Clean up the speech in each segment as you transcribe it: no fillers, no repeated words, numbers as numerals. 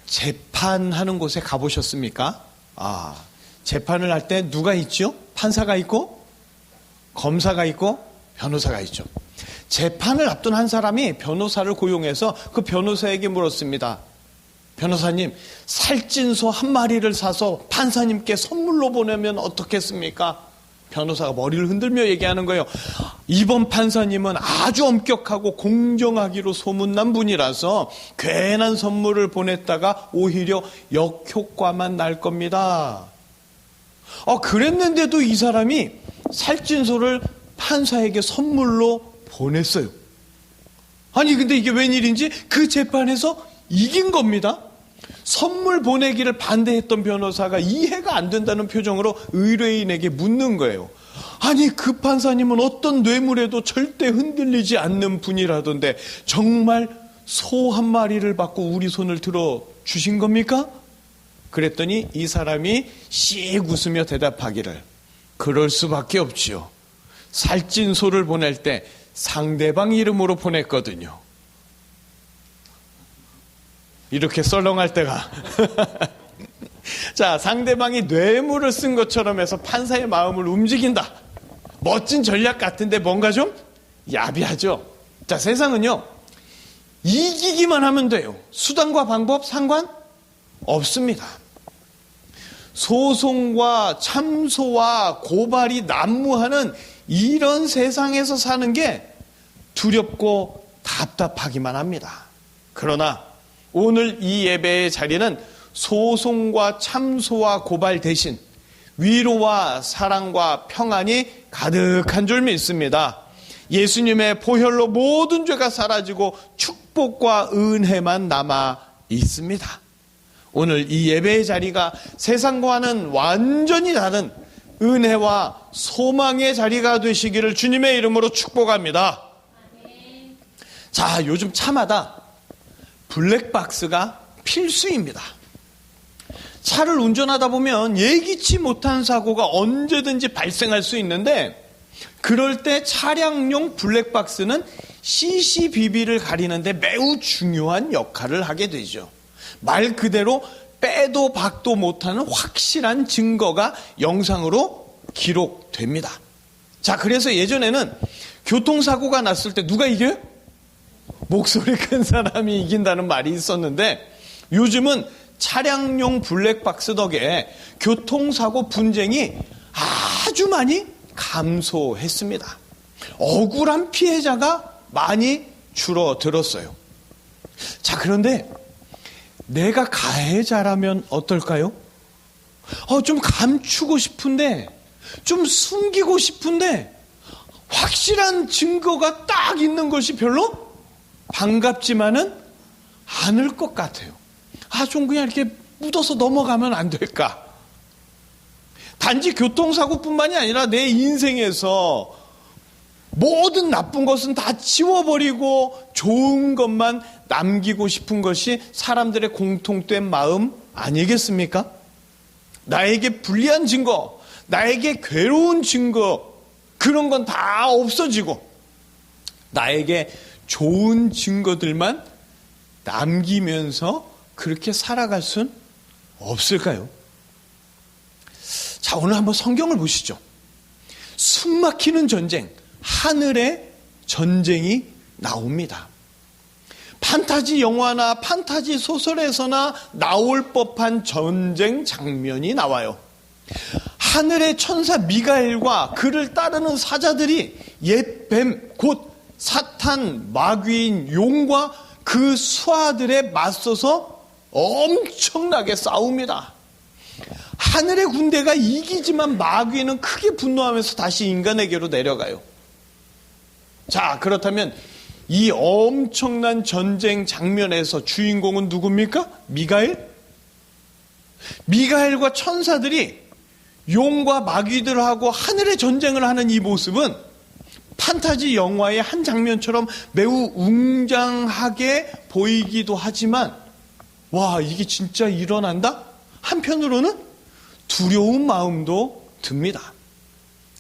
재판하는 곳에 가보셨습니까? 재판을 할 때 누가 있죠? 판사가 있고 검사가 있고 변호사가 있죠. 재판을 앞둔 한 사람이 변호사를 고용해서 그 변호사에게 물었습니다. 변호사님, 살찐소 한 마리를 사서 판사님께 선물로 보내면 어떻겠습니까? 변호사가 머리를 흔들며 얘기하는 거예요. 이번 판사님은 아주 엄격하고 공정하기로 소문난 분이라서 괜한 선물을 보냈다가 오히려 역효과만 날 겁니다. 그랬는데도 이 사람이 살찐소를 판사에게 선물로 보냈어요. 아니 근데 이게 웬일인지 그 재판에서 이긴 겁니다. 선물 보내기를 반대했던 변호사가 이해가 안 된다는 표정으로 의뢰인에게 묻는 거예요. 아니 그 판사님은 어떤 뇌물에도 절대 흔들리지 않는 분이라던데 정말 소 한 마리를 받고 우리 손을 들어 주신 겁니까? 그랬더니 이 사람이 씩 웃으며 대답하기를 그럴 수밖에 없지요. 살찐 소를 보낼 때 상대방 이름으로 보냈거든요. 이렇게 썰렁할 때가 자, 상대방이 뇌물을 쓴 것처럼 해서 판사의 마음을 움직인다. 멋진 전략 같은데 뭔가 좀 야비하죠. 자, 세상은요 이기기만 하면 돼요. 수단과 방법 상관없습니다. 소송과 참소와 고발이 난무하는 이런 세상에서 사는 게 두렵고 답답하기만 합니다. 그러나 오늘 이 예배의 자리는 소송과 참소와 고발 대신 위로와 사랑과 평안이 가득한 줄 믿습니다. 예수님의 보혈로 모든 죄가 사라지고 축복과 은혜만 남아 있습니다. 오늘 이 예배의 자리가 세상과는 완전히 다른 은혜와 소망의 자리가 되시기를 주님의 이름으로 축복합니다. 자, 요즘 차마다 블랙박스가 필수입니다. 차를 운전하다 보면 예기치 못한 사고가 언제든지 발생할 수 있는데 그럴 때 차량용 블랙박스는 CCTV를 가리는데 매우 중요한 역할을 하게 되죠. 말 그대로 빼도 박도 못하는 확실한 증거가 영상으로 기록됩니다. 자, 그래서 예전에는 교통사고가 났을 때 누가 이겨요? 목소리 큰 사람이 이긴다는 말이 있었는데 요즘은 차량용 블랙박스 덕에 교통사고 분쟁이 아주 많이 감소했습니다. 억울한 피해자가 많이 줄어들었어요. 자, 그런데 내가 가해자라면 어떨까요? 좀 감추고 싶은데, 좀 숨기고 싶은데 확실한 증거가 딱 있는 것이 별로 반갑지만은 않을 것 같아요. 좀 그냥 이렇게 묻어서 넘어가면 안 될까? 단지 교통사고뿐만이 아니라 내 인생에서 모든 나쁜 것은 다 지워버리고 좋은 것만 남기고 싶은 것이 사람들의 공통된 마음 아니겠습니까? 나에게 불리한 증거, 나에게 괴로운 증거, 그런 건 다 없어지고 나에게 좋은 증거들만 남기면서 그렇게 살아갈 순 없을까요? 자, 오늘 한번 성경을 보시죠. 숨막히는 전쟁, 하늘의 전쟁이 나옵니다. 판타지 영화나 판타지 소설에서나 나올 법한 전쟁 장면이 나와요. 하늘의 천사 미가엘과 그를 따르는 사자들이 옛 뱀, 곧 사탄, 마귀인 용과 그 수하들에 맞서서 엄청나게 싸웁니다. 하늘의 군대가 이기지만 마귀는 크게 분노하면서 다시 인간에게로 내려가요. 자, 그렇다면 이 엄청난 전쟁 장면에서 주인공은 누굽니까? 미가엘? 미가엘과 천사들이 용과 마귀들하고 하늘의 전쟁을 하는 이 모습은 판타지 영화의 한 장면처럼 매우 웅장하게 보이기도 하지만 와, 이게 진짜 일어난다? 한편으로는 두려운 마음도 듭니다.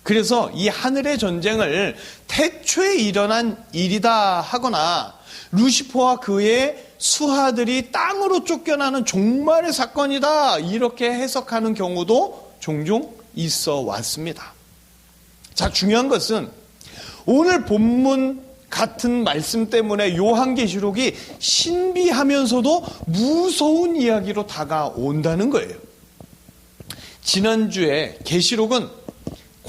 그래서 이 하늘의 전쟁을 태초에 일어난 일이다 하거나 루시퍼와 그의 수하들이 땅으로 쫓겨나는 종말의 사건이다 이렇게 해석하는 경우도 종종 있어 왔습니다. 자, 중요한 것은 오늘 본문 같은 말씀 때문에 요한계시록이 신비하면서도 무서운 이야기로 다가온다는 거예요. 지난주에 계시록은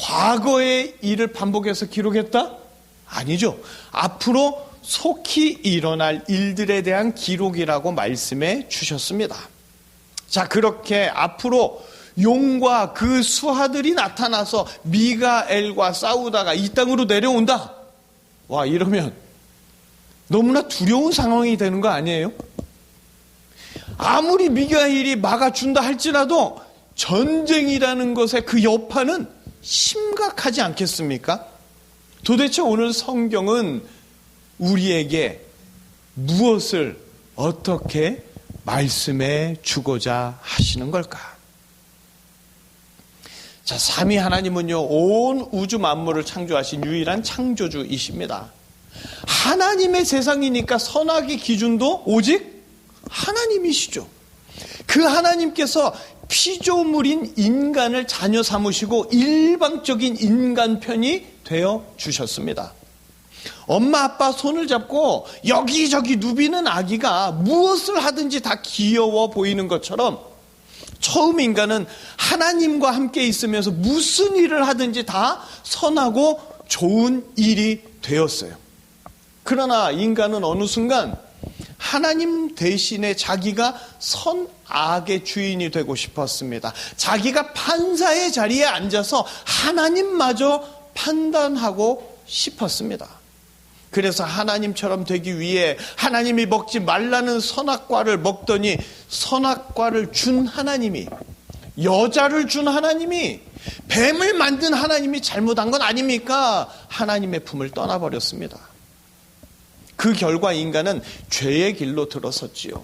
과거의 일을 반복해서 기록했다? 아니죠. 앞으로 속히 일어날 일들에 대한 기록이라고 말씀해 주셨습니다. 자, 그렇게 앞으로 용과 그 수하들이 나타나서 미가엘과 싸우다가 이 땅으로 내려온다. 와, 이러면 너무나 두려운 상황이 되는 거 아니에요? 아무리 미가엘이 막아준다 할지라도 전쟁이라는 것의 그 여파는 심각하지 않겠습니까? 도대체 오늘 성경은 우리에게 무엇을 어떻게 말씀해 주고자 하시는 걸까? 자, 삼위 하나님은요, 온 우주 만물을 창조하신 유일한 창조주이십니다. 하나님의 세상이니까 선악의 기준도 오직 하나님이시죠. 그 하나님께서 피조물인 인간을 자녀 삼으시고 일방적인 인간 편이 되어 주셨습니다. 엄마 아빠 손을 잡고 여기저기 누비는 아기가 무엇을 하든지 다 귀여워 보이는 것처럼 처음 인간은 하나님과 함께 있으면서 무슨 일을 하든지 다 선하고 좋은 일이 되었어요. 그러나 인간은 어느 순간 하나님 대신에 자기가 선악의 주인이 되고 싶었습니다. 자기가 판사의 자리에 앉아서 하나님마저 판단하고 싶었습니다. 그래서 하나님처럼 되기 위해 하나님이 먹지 말라는 선악과를 먹더니 선악과를 준 하나님이, 여자를 준 하나님이, 뱀을 만든 하나님이 잘못한 건 아닙니까? 하나님의 품을 떠나버렸습니다. 그 결과 인간은 죄의 길로 들어섰지요.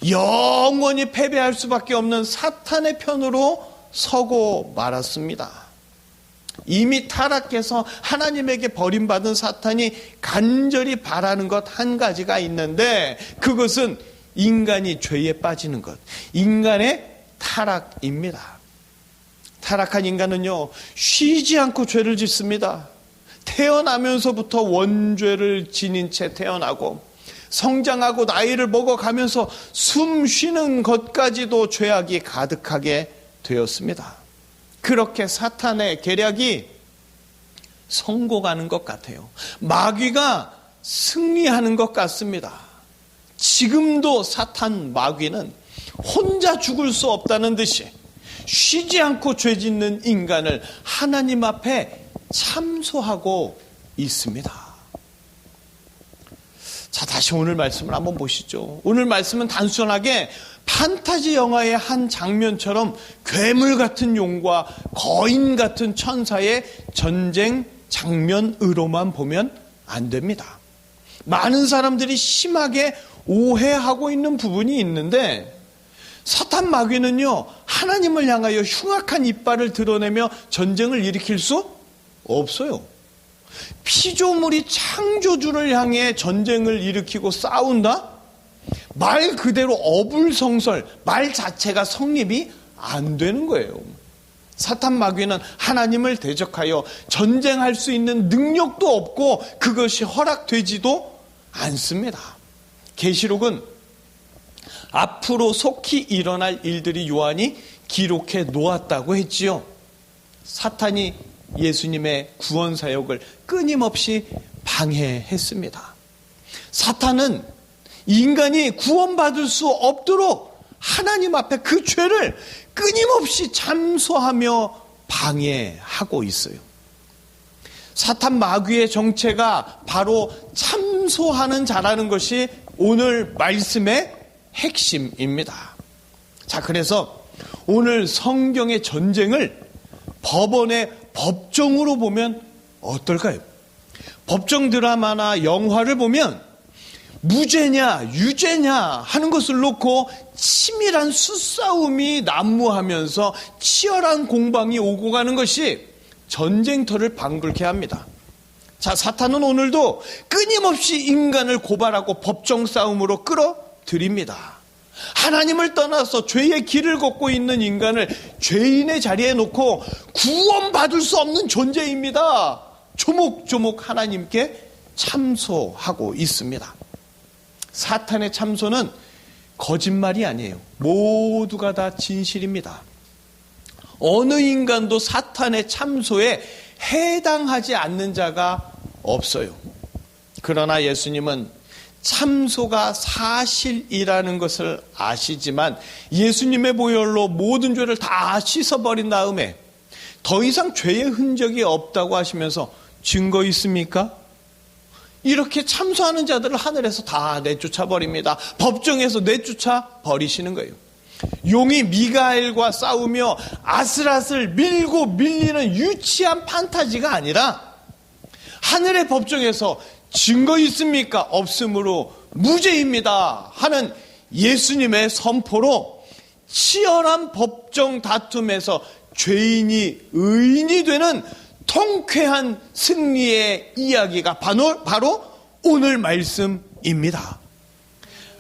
영원히 패배할 수밖에 없는 사탄의 편으로 서고 말았습니다. 이미 타락해서 하나님에게 버림받은 사탄이 간절히 바라는 것 한 가지가 있는데 그것은 인간이 죄에 빠지는 것, 인간의 타락입니다. 타락한 인간은요, 쉬지 않고 죄를 짓습니다. 태어나면서부터 원죄를 지닌 채 태어나고 성장하고 나이를 먹어가면서 숨 쉬는 것까지도 죄악이 가득하게 되었습니다. 그렇게 사탄의 계략이 성공하는 것 같아요. 마귀가 승리하는 것 같습니다. 지금도 사탄 마귀는 혼자 죽을 수 없다는 듯이 쉬지 않고 죄 짓는 인간을 하나님 앞에 참소하고 있습니다. 자, 다시 오늘 말씀을 한번 보시죠. 오늘 말씀은 단순하게 판타지 영화의 한 장면처럼 괴물 같은 용과 거인 같은 천사의 전쟁 장면으로만 보면 안 됩니다. 많은 사람들이 심하게 오해하고 있는 부분이 있는데 사탄 마귀는요, 하나님을 향하여 흉악한 이빨을 드러내며 전쟁을 일으킬 수 없어요. 피조물이 창조주를 향해 전쟁을 일으키고 싸운다? 말 그대로 어불성설, 말 자체가 성립이 안 되는 거예요. 사탄 마귀는 하나님을 대적하여 전쟁할 수 있는 능력도 없고 그것이 허락되지도 않습니다. 계시록은 앞으로 속히 일어날 일들이 요한이 기록해 놓았다고 했지요. 사탄이 예수님의 구원 사역을 끊임없이 방해했습니다. 사탄은 인간이 구원받을 수 없도록 하나님 앞에 그 죄를 끊임없이 참소하며 방해하고 있어요. 사탄 마귀의 정체가 바로 참소하는 자라는 것이 오늘 말씀의 핵심입니다. 자, 그래서 오늘 성경의 전쟁을 법원의 법정으로 보면 어떨까요? 법정 드라마나 영화를 보면 무죄냐 유죄냐 하는 것을 놓고 치밀한 수싸움이 난무하면서 치열한 공방이 오고 가는 것이 전쟁터를 방불케 합니다. 자, 사탄은 오늘도 끊임없이 인간을 고발하고 법정 싸움으로 끌어들입니다. 하나님을 떠나서 죄의 길을 걷고 있는 인간을 죄인의 자리에 놓고 구원받을 수 없는 존재입니다. 조목조목 하나님께 참소하고 있습니다. 사탄의 참소는 거짓말이 아니에요. 모두가 다 진실입니다. 어느 인간도 사탄의 참소에 해당하지 않는 자가 없어요. 그러나 예수님은 참소가 사실이라는 것을 아시지만 예수님의 보혈로 모든 죄를 다 씻어버린 다음에 더 이상 죄의 흔적이 없다고 하시면서 증거 있습니까? 이렇게 참소하는 자들을 하늘에서 다 내쫓아버립니다. 법정에서 내쫓아버리시는 거예요. 용이 미가엘과 싸우며 아슬아슬 밀고 밀리는 유치한 판타지가 아니라 하늘의 법정에서 증거 있습니까? 없으므로 무죄입니다 하는 예수님의 선포로 치열한 법정 다툼에서 죄인이 의인이 되는 통쾌한 승리의 이야기가 바로 오늘 말씀입니다.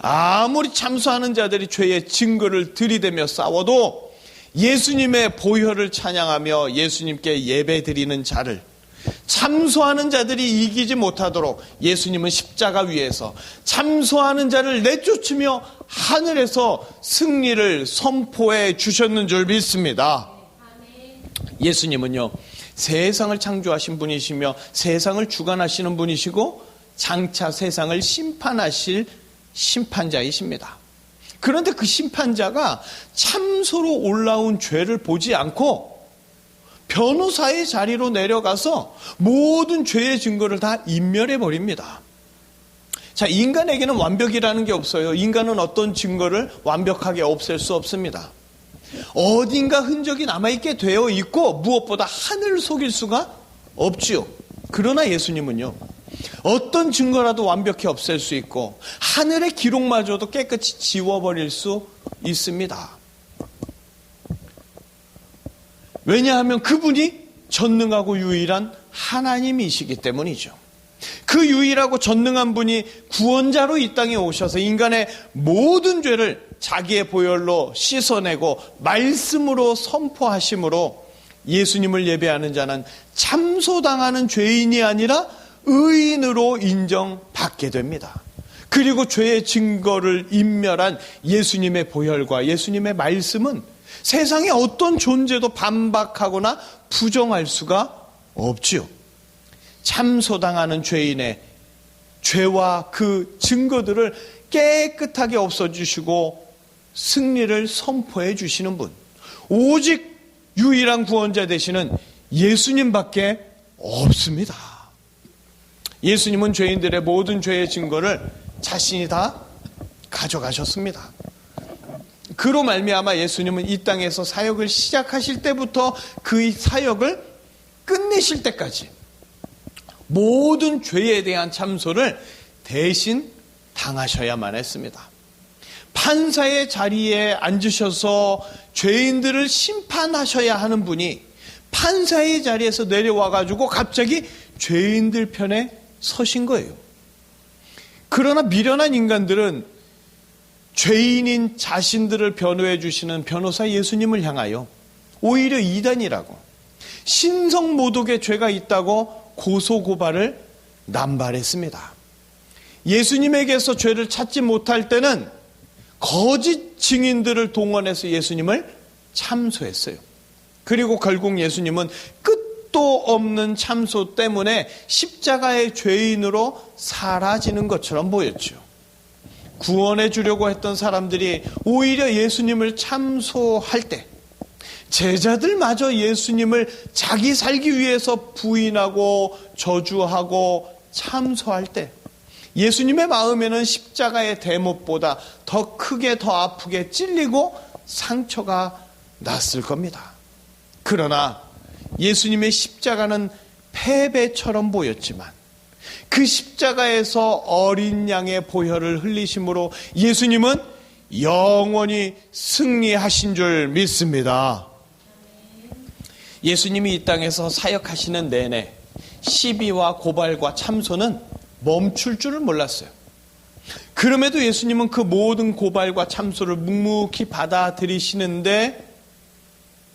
아무리 참소하는 자들이 죄의 증거를 들이대며 싸워도 예수님의 보혈을 찬양하며 예수님께 예배드리는 자를 참소하는 자들이 이기지 못하도록 예수님은 십자가 위에서 참소하는 자를 내쫓으며 하늘에서 승리를 선포해 주셨는 줄 믿습니다. 예수님은요, 세상을 창조하신 분이시며 세상을 주관하시는 분이시고 장차 세상을 심판하실 심판자이십니다. 그런데 그 심판자가 참소로 올라온 죄를 보지 않고 변호사의 자리로 내려가서 모든 죄의 증거를 다 인멸해버립니다. 자, 인간에게는 완벽이라는 게 없어요. 인간은 어떤 증거를 완벽하게 없앨 수 없습니다. 어딘가 흔적이 남아있게 되어 있고 무엇보다 하늘을 속일 수가 없지요. 그러나 예수님은요, 어떤 증거라도 완벽히 없앨 수 있고 하늘의 기록마저도 깨끗이 지워버릴 수 있습니다. 왜냐하면 그분이 전능하고 유일한 하나님이시기 때문이죠. 그 유일하고 전능한 분이 구원자로 이 땅에 오셔서 인간의 모든 죄를 자기의 보혈로 씻어내고 말씀으로 선포하심으로 예수님을 예배하는 자는 참소당하는 죄인이 아니라 의인으로 인정받게 됩니다. 그리고 죄의 증거를 인멸한 예수님의 보혈과 예수님의 말씀은 세상의 어떤 존재도 반박하거나 부정할 수가 없지요. 참소당하는 죄인의 죄와 그 증거들을 깨끗하게 없어주시고 승리를 선포해 주시는 분, 오직 유일한 구원자 되시는 예수님밖에 없습니다. 예수님은 죄인들의 모든 죄의 증거를 자신이 다 가져가셨습니다. 그로 말미암아 예수님은 이 땅에서 사역을 시작하실 때부터 그 사역을 끝내실 때까지 모든 죄에 대한 참소를 대신 당하셔야만 했습니다. 판사의 자리에 앉으셔서 죄인들을 심판하셔야 하는 분이 판사의 자리에서 내려와가지고 갑자기 죄인들 편에 서신 거예요. 그러나 미련한 인간들은 죄인인 자신들을 변호해 주시는 변호사 예수님을 향하여 오히려 이단이라고 신성모독의 죄가 있다고 고소고발을 남발했습니다. 예수님에게서 죄를 찾지 못할 때는 거짓 증인들을 동원해서 예수님을 참소했어요. 그리고 결국 예수님은 끝도 없는 참소 때문에 십자가의 죄인으로 사라지는 것처럼 보였죠. 구원해 주려고 했던 사람들이 오히려 예수님을 참소할 때 제자들마저 예수님을 자기 살기 위해서 부인하고 저주하고 참소할 때 예수님의 마음에는 십자가의 대못보다 더 크게 더 아프게 찔리고 상처가 났을 겁니다. 그러나 예수님의 십자가는 패배처럼 보였지만 그 십자가에서 어린 양의 보혈을 흘리심으로 예수님은 영원히 승리하신 줄 믿습니다. 예수님이 이 땅에서 사역하시는 내내 시비와 고발과 참소는 멈출 줄을 몰랐어요. 그럼에도 예수님은 그 모든 고발과 참소를 묵묵히 받아들이시는데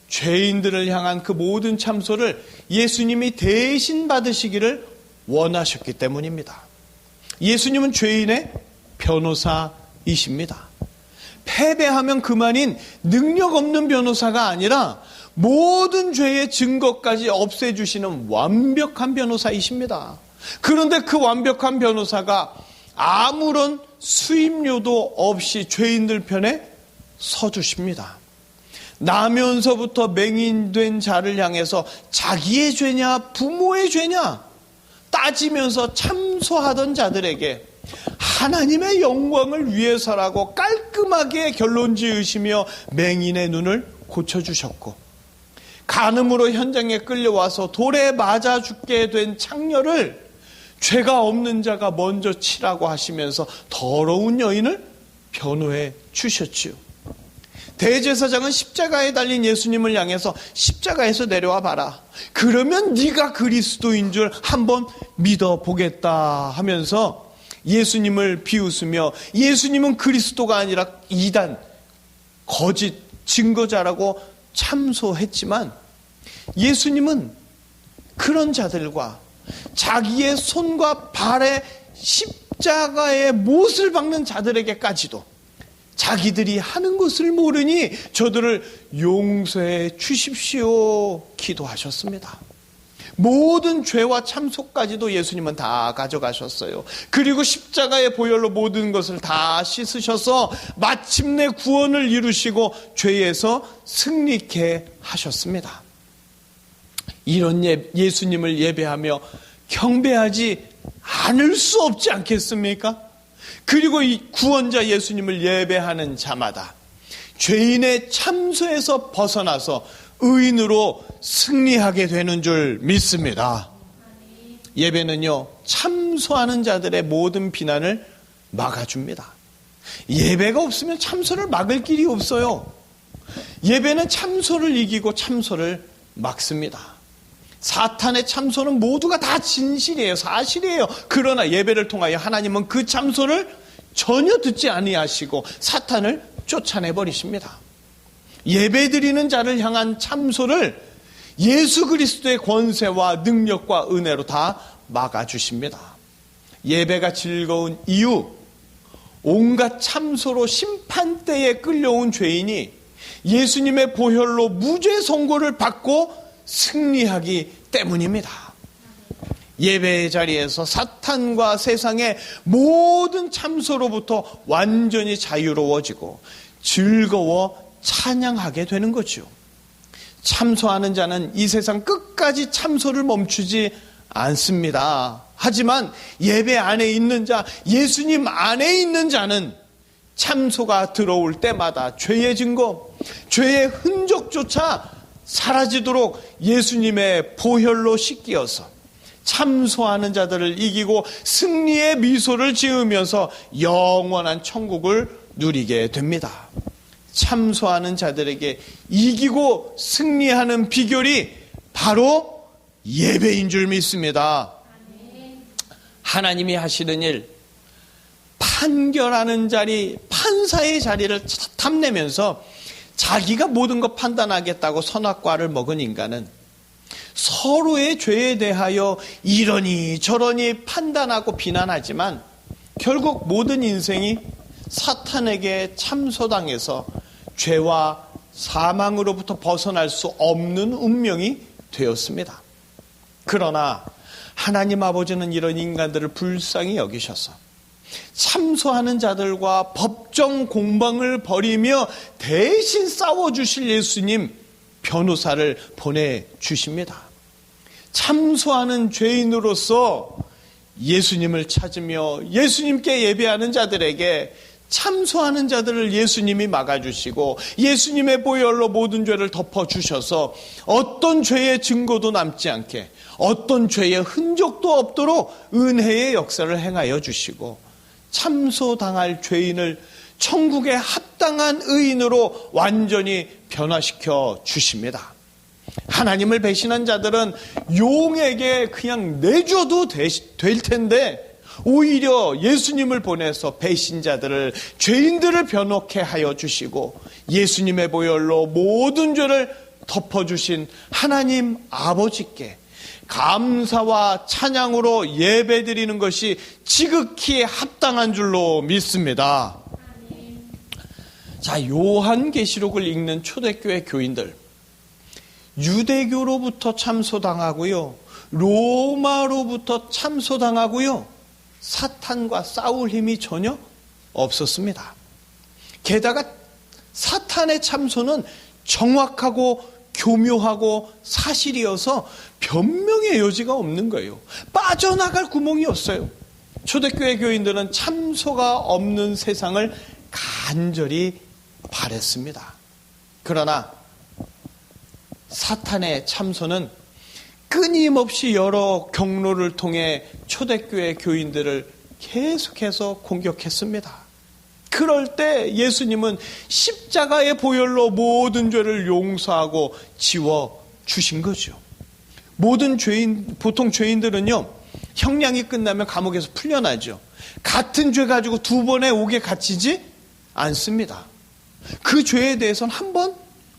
죄인들을 향한 그 모든 참소를 예수님이 대신 받으시기를 원하셨기 때문입니다. 예수님은 죄인의 변호사이십니다. 패배하면 그만인 능력 없는 변호사가 아니라 모든 죄의 증거까지 없애주시는 완벽한 변호사이십니다. 그런데 그 완벽한 변호사가 아무런 수임료도 없이 죄인들 편에 서주십니다. 나면서부터 맹인된 자를 향해서 자기의 죄냐 부모의 죄냐 따지면서 참소하던 자들에게 하나님의 영광을 위해서라고 깔끔하게 결론 지으시며 맹인의 눈을 고쳐주셨고, 간음으로 현장에 끌려와서 돌에 맞아 죽게 된 창녀를 죄가 없는 자가 먼저 치라고 하시면서 더러운 여인을 변호해 주셨지요. 대제사장은 십자가에 달린 예수님을 향해서 십자가에서 내려와 봐라. 그러면 네가 그리스도인 줄 한번 믿어보겠다 하면서 예수님을 비웃으며 예수님은 그리스도가 아니라 이단, 거짓 증거자라고 참소했지만 예수님은 그런 자들과 자기의 손과 발에 십자가의 못을 박는 자들에게까지도 자기들이 하는 것을 모르니 저들을 용서해 주십시오 기도하셨습니다. 모든 죄와 참소까지도 예수님은 다 가져가셨어요. 그리고 십자가의 보혈로 모든 것을 다 씻으셔서 마침내 구원을 이루시고 죄에서 승리케 하셨습니다. 이런 예수님을 예배하며 경배하지 않을 수 없지 않겠습니까? 그리고 이 구원자 예수님을 예배하는 자마다 죄인의 참소에서 벗어나서 의인으로 승리하게 되는 줄 믿습니다. 예배는요, 참소하는 자들의 모든 비난을 막아줍니다. 예배가 없으면 참소를 막을 길이 없어요. 예배는 참소를 이기고 참소를 막습니다. 사탄의 참소는 모두가 다 진실이에요. 사실이에요. 그러나 예배를 통하여 하나님은 그 참소를 전혀 듣지 아니하시고 사탄을 쫓아내버리십니다. 예배드리는 자를 향한 참소를 예수 그리스도의 권세와 능력과 은혜로 다 막아주십니다. 예배가 즐거운 이유, 온갖 참소로 심판대에 끌려온 죄인이 예수님의 보혈로 무죄 선고를 받고 승리하기 때문입니다. 예배의 자리에서 사탄과 세상의 모든 참소로부터 완전히 자유로워지고 즐거워 찬양하게 되는 거죠. 참소하는 자는 이 세상 끝까지 참소를 멈추지 않습니다. 하지만 예배 안에 있는 자, 예수님 안에 있는 자는 참소가 들어올 때마다 죄의 증거, 죄의 흔적조차 사라지도록 예수님의 보혈로 씻기어서 참소하는 자들을 이기고 승리의 미소를 지으면서 영원한 천국을 누리게 됩니다. 참소하는 자들에게 이기고 승리하는 비결이 바로 예배인 줄 믿습니다. 하나님이 하시는 일, 판결하는 자리, 판사의 자리를 탐내면서 자기가 모든 것 판단하겠다고 선악과를 먹은 인간은 서로의 죄에 대하여 이러니 저러니 판단하고 비난하지만 결국 모든 인생이 사탄에게 참소당해서 죄와 사망으로부터 벗어날 수 없는 운명이 되었습니다. 그러나 하나님 아버지는 이런 인간들을 불쌍히 여기셔서 참소하는 자들과 법정 공방을 벌이며 대신 싸워주실 예수님 변호사를 보내주십니다. 참소하는 죄인으로서 예수님을 찾으며 예수님께 예배하는 자들에게 참소하는 자들을 예수님이 막아주시고 예수님의 보혈로 모든 죄를 덮어주셔서 어떤 죄의 증거도 남지 않게, 어떤 죄의 흔적도 없도록 은혜의 역사를 행하여 주시고 참소당할 죄인을 천국에 합당한 의인으로 완전히 변화시켜 주십니다. 하나님을 배신한 자들은 용에게 그냥 내줘도 될 텐데 오히려 예수님을 보내서 배신자들을, 죄인들을 변호케 하여 주시고 예수님의 보혈로 모든 죄를 덮어주신 하나님 아버지께 감사와 찬양으로 예배드리는 것이 지극히 합당한 줄로 믿습니다. 자, 요한계시록을 읽는 초대교회 교인들, 유대교로부터 참소당하고요, 로마로부터 참소당하고요, 사탄과 싸울 힘이 전혀 없었습니다. 게다가 사탄의 참소는 정확하고 교묘하고 사실이어서 변명의 여지가 없는 거예요. 빠져나갈 구멍이 없어요. 초대교회 교인들은 참소가 없는 세상을 간절히 바랬습니다. 그러나 사탄의 참소는 끊임없이 여러 경로를 통해 초대교회 교인들을 계속해서 공격했습니다. 그럴 때 예수님은 십자가의 보혈로 모든 죄를 용서하고 지워 주신 거죠. 보통 죄인들은요, 형량이 끝나면 감옥에서 풀려나죠. 같은 죄 가지고 두 번의 옥에 갇히지 않습니다. 그 죄에 대해서는 한 번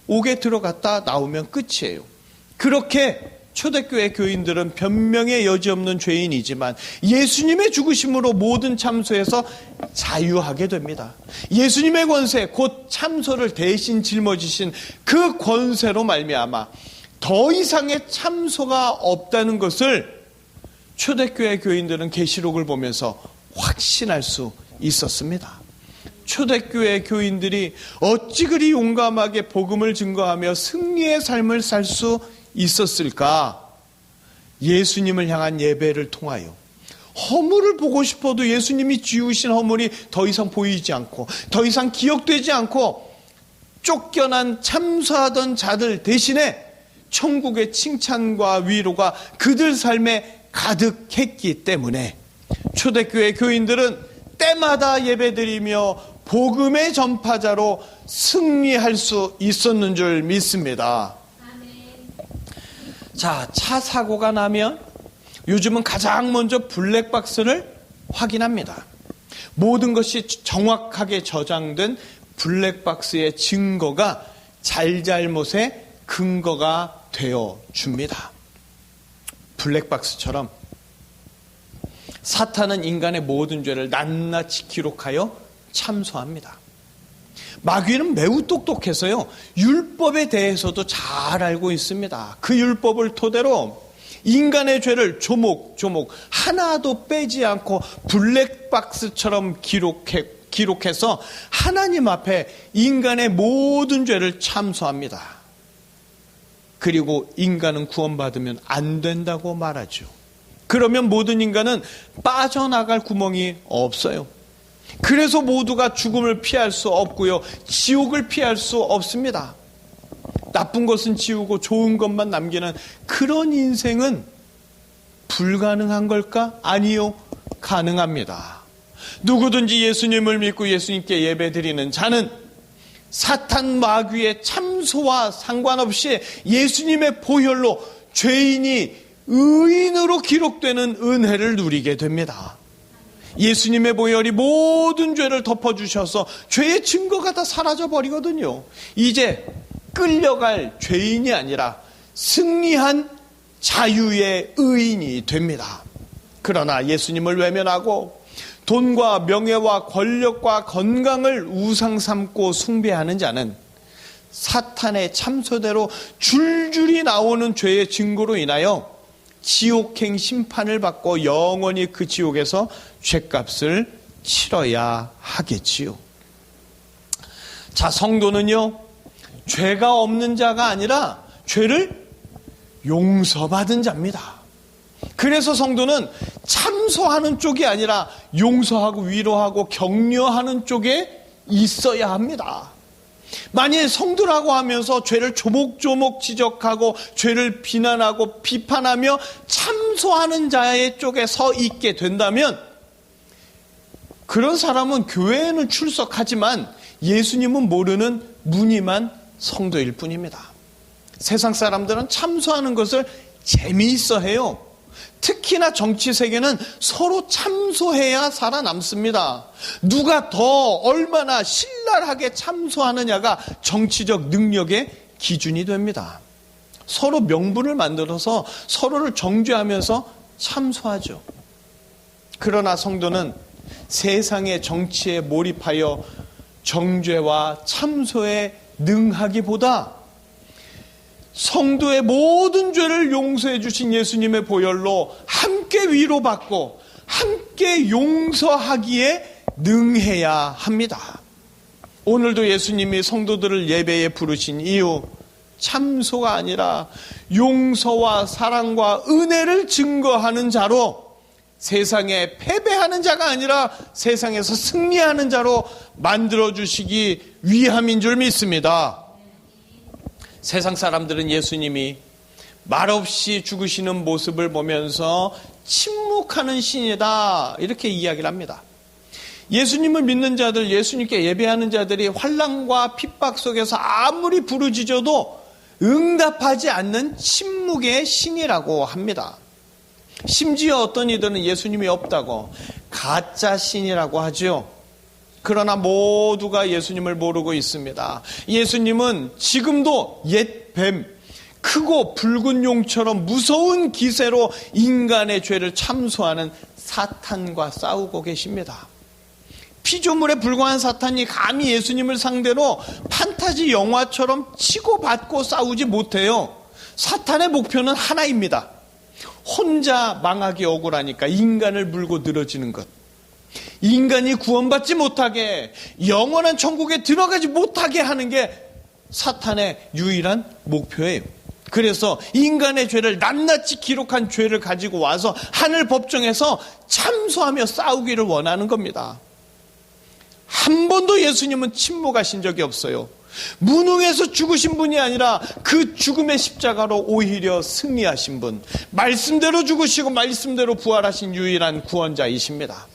옥에 들어갔다 나오면 끝이에요. 그렇게 초대교회 교인들은 변명의 여지 없는 죄인이지만 예수님의 죽으심으로 모든 참소에서 자유하게 됩니다. 예수님의 권세, 곧 참소를 대신 짊어지신 그 권세로 말미암아 더 이상의 참소가 없다는 것을 초대교회 교인들은 계시록을 보면서 확신할 수 있었습니다. 초대교회 교인들이 어찌 그리 용감하게 복음을 증거하며 승리의 삶을 살 수 있었을까? 예수님을 향한 예배를 통하여 허물을 보고 싶어도 예수님이 지우신 허물이 더 이상 보이지 않고 더 이상 기억되지 않고 쫓겨난 참소하던 자들 대신에 천국의 칭찬과 위로가 그들 삶에 가득했기 때문에 초대교회 교인들은 때마다 예배드리며 복음의 전파자로 승리할 수 있었는 줄 믿습니다. 자, 차 사고가 나면 요즘은 가장 먼저 블랙박스를 확인합니다. 모든 것이 정확하게 저장된 블랙박스의 증거가 잘잘못의 근거가 되어 줍니다. 블랙박스처럼 사탄은 인간의 모든 죄를 낱낱이 기록하여 참소합니다. 마귀는 매우 똑똑해서요, 율법에 대해서도 잘 알고 있습니다. 그 율법을 토대로 인간의 죄를 조목조목 하나도 빼지 않고 블랙박스처럼 기록해서 하나님 앞에 인간의 모든 죄를 참소합니다. 그리고 인간은 구원받으면 안 된다고 말하죠. 그러면 모든 인간은 빠져나갈 구멍이 없어요. 그래서 모두가 죽음을 피할 수 없고요, 지옥을 피할 수 없습니다. 나쁜 것은 지우고 좋은 것만 남기는 그런 인생은 불가능한 걸까? 아니요, 가능합니다. 누구든지 예수님을 믿고 예수님께 예배드리는 자는 사탄 마귀의 참소와 상관없이 예수님의 보혈로 죄인이 의인으로 기록되는 은혜를 누리게 됩니다. 예수님의 보혈이 모든 죄를 덮어주셔서 죄의 증거가 다 사라져버리거든요. 이제 끌려갈 죄인이 아니라 승리한 자유의 의인이 됩니다. 그러나 예수님을 외면하고 돈과 명예와 권력과 건강을 우상 삼고 숭배하는 자는 사탄의 참소대로 줄줄이 나오는 죄의 증거로 인하여 지옥행 심판을 받고 영원히 그 지옥에서 죄값을 치러야 하겠지요. 자, 성도는요, 죄가 없는 자가 아니라 죄를 용서받은 자입니다. 그래서 성도는 참소하는 쪽이 아니라 용서하고 위로하고 격려하는 쪽에 있어야 합니다. 만일 성도라고 하면서 죄를 조목조목 지적하고 죄를 비난하고 비판하며 참소하는 자의 쪽에 서 있게 된다면 그런 사람은 교회에는 출석하지만 예수님은 모르는 무늬만 성도일 뿐입니다. 세상 사람들은 참소하는 것을 재미있어 해요. 특히나 정치 세계는 서로 참소해야 살아남습니다. 누가 더 얼마나 신랄하게 참소하느냐가 정치적 능력의 기준이 됩니다. 서로 명분을 만들어서 서로를 정죄하면서 참소하죠. 그러나 성도는 세상의 정치에 몰입하여 정죄와 참소에 능하기보다 성도의 모든 죄를 용서해 주신 예수님의 보혈로 함께 위로받고 함께 용서하기에 능해야 합니다. 오늘도 예수님이 성도들을 예배에 부르신 이유, 참소가 아니라 용서와 사랑과 은혜를 증거하는 자로, 세상에 패배하는 자가 아니라 세상에서 승리하는 자로 만들어주시기 위함인 줄 믿습니다. 세상 사람들은 예수님이 말없이 죽으시는 모습을 보면서 침묵하는 신이다, 이렇게 이야기를 합니다. 예수님을 믿는 자들, 예수님께 예배하는 자들이 환난과 핍박 속에서 아무리 부르짖어도 응답하지 않는 침묵의 신이라고 합니다. 심지어 어떤 이들은 예수님이 없다고 가짜 신이라고 하죠. 그러나 모두가 예수님을 모르고 있습니다. 예수님은 지금도 옛 뱀, 크고 붉은 용처럼 무서운 기세로 인간의 죄를 참소하는 사탄과 싸우고 계십니다. 피조물에 불과한 사탄이 감히 예수님을 상대로 판타지 영화처럼 치고받고 싸우지 못해요. 사탄의 목표는 하나입니다. 혼자 망하기 억울하니까 인간을 물고 늘어지는 것. 인간이 구원받지 못하게, 영원한 천국에 들어가지 못하게 하는 게 사탄의 유일한 목표예요. 그래서 인간의 죄를 낱낱이 기록한 죄를 가지고 와서 하늘 법정에서 참소하며 싸우기를 원하는 겁니다. 한 번도 예수님은 침묵하신 적이 없어요. 무능해서 죽으신 분이 아니라 그 죽음의 십자가로 오히려 승리하신 분, 말씀대로 죽으시고 말씀대로 부활하신 유일한 구원자이십니다.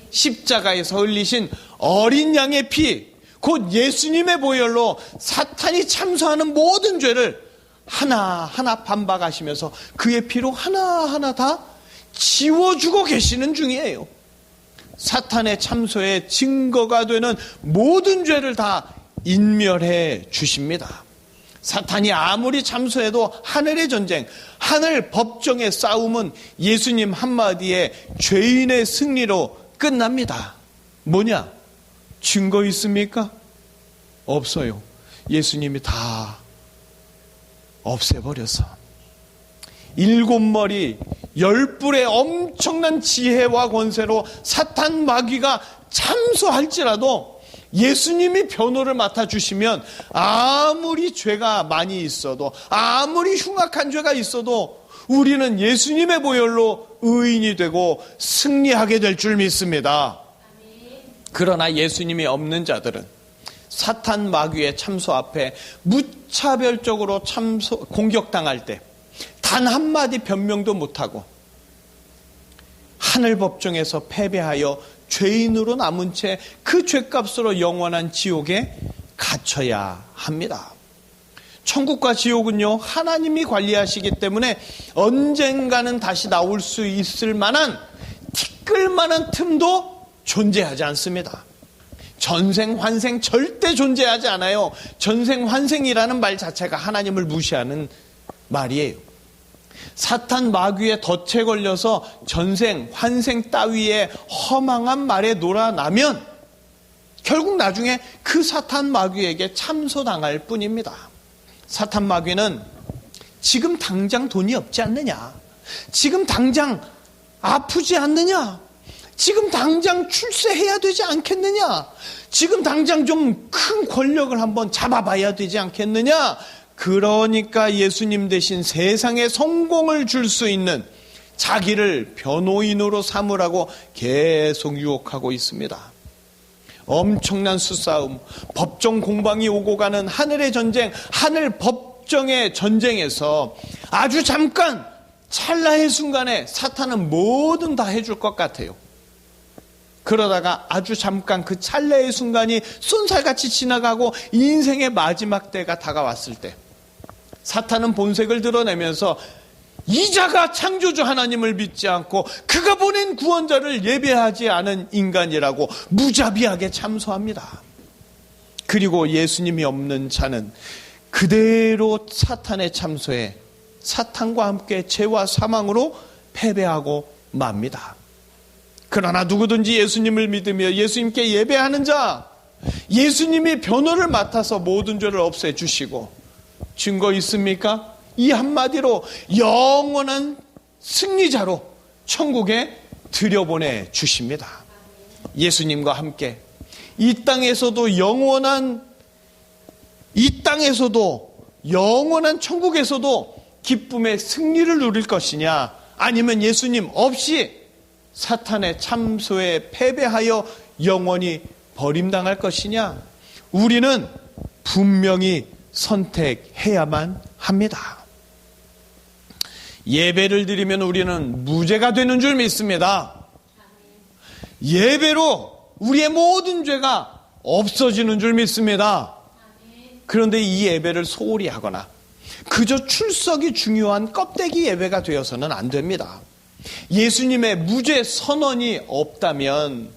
십자가에서 흘리신 어린 양의 피, 곧 예수님의 보혈로 사탄이 참소하는 모든 죄를 하나하나 반박하시면서 그의 피로 하나하나 다 지워주고 계시는 중이에요. 사탄의 참소의 증거가 되는 모든 죄를 다 인멸해 주십니다. 사탄이 아무리 참소해도 하늘의 전쟁, 하늘 법정의 싸움은 예수님 한마디에 죄인의 승리로 끝납니다. 뭐냐? 증거 있습니까? 없어요. 예수님이 다 없애버려서 7머리 10뿔의 엄청난 지혜와 권세로 사탄 마귀가 참소할지라도 예수님이 변호를 맡아주시면 아무리 죄가 많이 있어도, 아무리 흉악한 죄가 있어도 우리는 예수님의 보혈로 의인이 되고 승리하게 될 줄 믿습니다. 그러나 예수님이 없는 자들은 사탄 마귀의 참소 앞에 무차별적으로 공격당할 때 단 한마디 변명도 못하고 하늘 법정에서 패배하여 죄인으로 남은 채 그 죄값으로 영원한 지옥에 갇혀야 합니다. 천국과 지옥은요, 하나님이 관리하시기 때문에 언젠가는 다시 나올 수 있을 만한 티끌만한 틈도 존재하지 않습니다. 전생 환생 절대 존재하지 않아요. 전생 환생이라는 말 자체가 하나님을 무시하는 말이에요. 사탄 마귀의 덫에 걸려서 전생 환생 따위의 허망한 말에 놀아나면 결국 나중에 그 사탄 마귀에게 참소당할 뿐입니다. 사탄 마귀는 지금 당장 돈이 없지 않느냐, 지금 당장 아프지 않느냐, 지금 당장 출세해야 되지 않겠느냐, 지금 당장 좀 큰 권력을 한번 잡아봐야 되지 않겠느냐, 그러니까 예수님 대신 세상에 성공을 줄 수 있는 자기를 변호인으로 삼으라고 계속 유혹하고 있습니다. 엄청난 수싸움, 법정 공방이 오고 가는 하늘의 전쟁, 하늘 법정의 전쟁에서 아주 잠깐 찰나의 순간에 사탄은 뭐든 다 해줄 것 같아요. 그러다가 아주 잠깐 그 찰나의 순간이 쏜살같이 지나가고 인생의 마지막 때가 다가왔을 때 사탄은 본색을 드러내면서 이자가 창조주 하나님을 믿지 않고 그가 보낸 구원자를 예배하지 않은 인간이라고 무자비하게 참소합니다. 그리고 예수님이 없는 자는 그대로 사탄의 참소에 사탄과 함께 죄와 사망으로 패배하고 맙니다. 그러나 누구든지 예수님을 믿으며 예수님께 예배하는 자, 예수님이 변호를 맡아서 모든 죄를 없애주시고, 증거 있습니까? 이 한마디로 영원한 승리자로 천국에 들여보내 주십니다. 예수님과 함께 이 땅에서도 영원한 천국에서도 기쁨의 승리를 누릴 것이냐, 아니면 예수님 없이 사탄의 참소에 패배하여 영원히 버림당할 것이냐, 우리는 분명히 선택해야만 합니다. 예배를 드리면 우리는 무죄가 되는 줄 믿습니다. 예배로 우리의 모든 죄가 없어지는 줄 믿습니다. 그런데 이 예배를 소홀히 하거나 그저 출석이 중요한 껍데기 예배가 되어서는 안 됩니다. 예수님의 무죄 선언이 없다면,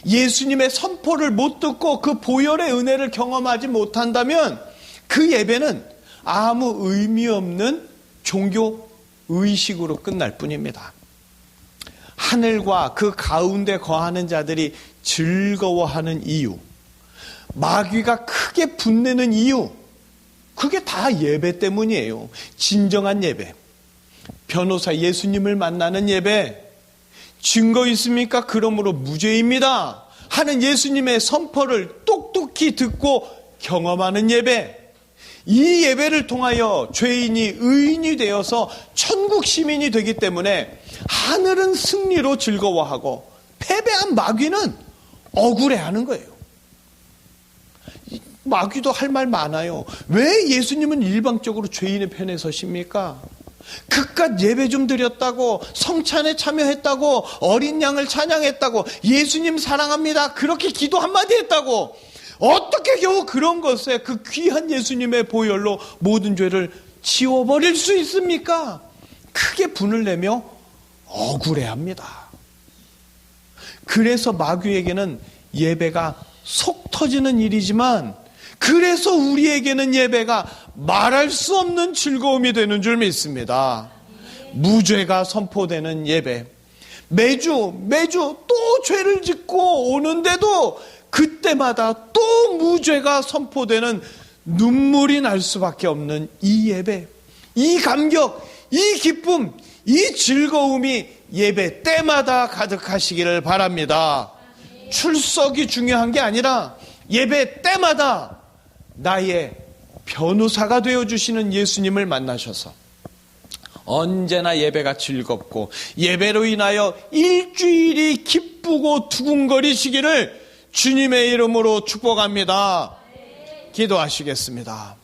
예수님의 선포를 못 듣고 그 보혈의 은혜를 경험하지 못한다면 그 예배는 아무 의미 없는 종교 의식으로 끝날 뿐입니다. 하늘과 그 가운데 거하는 자들이 즐거워하는 이유, 마귀가 크게 분내는 이유, 그게 다 예배 때문이에요. 진정한 예배, 변호사 예수님을 만나는 예배, 증거 있습니까? 그러므로 무죄입니다 하는 예수님의 선포를 똑똑히 듣고 경험하는 예배, 이 예배를 통하여 죄인이 의인이 되어서 천국 시민이 되기 때문에 하늘은 승리로 즐거워하고 패배한 마귀는 억울해하는 거예요. 마귀도 할 말 많아요. 왜 예수님은 일방적으로 죄인의 편에 서십니까? 그깟 예배 좀 드렸다고, 성찬에 참여했다고, 어린 양을 찬양했다고, 예수님 사랑합니다 그렇게 기도 한마디 했다고, 어떻게 겨우 그런 것에 그 귀한 예수님의 보혈로 모든 죄를 지워버릴 수 있습니까? 크게 분을 내며 억울해합니다. 그래서 마귀에게는 예배가 속 터지는 일이지만, 그래서 우리에게는 예배가 말할 수 없는 즐거움이 되는 줄 믿습니다. 무죄가 선포되는 예배, 매주 또 죄를 짓고 오는데도 그때마다 또 무죄가 선포되는 눈물이 날 수밖에 없는 이 예배, 이 감격, 이 기쁨, 이 즐거움이 예배 때마다 가득하시기를 바랍니다. 출석이 중요한 게 아니라 예배 때마다 나의 변호사가 되어주시는 예수님을 만나셔서 언제나 예배가 즐겁고 예배로 인하여 일주일이 기쁘고 두근거리시기를 주님의 이름으로 축복합니다. 기도하시겠습니다.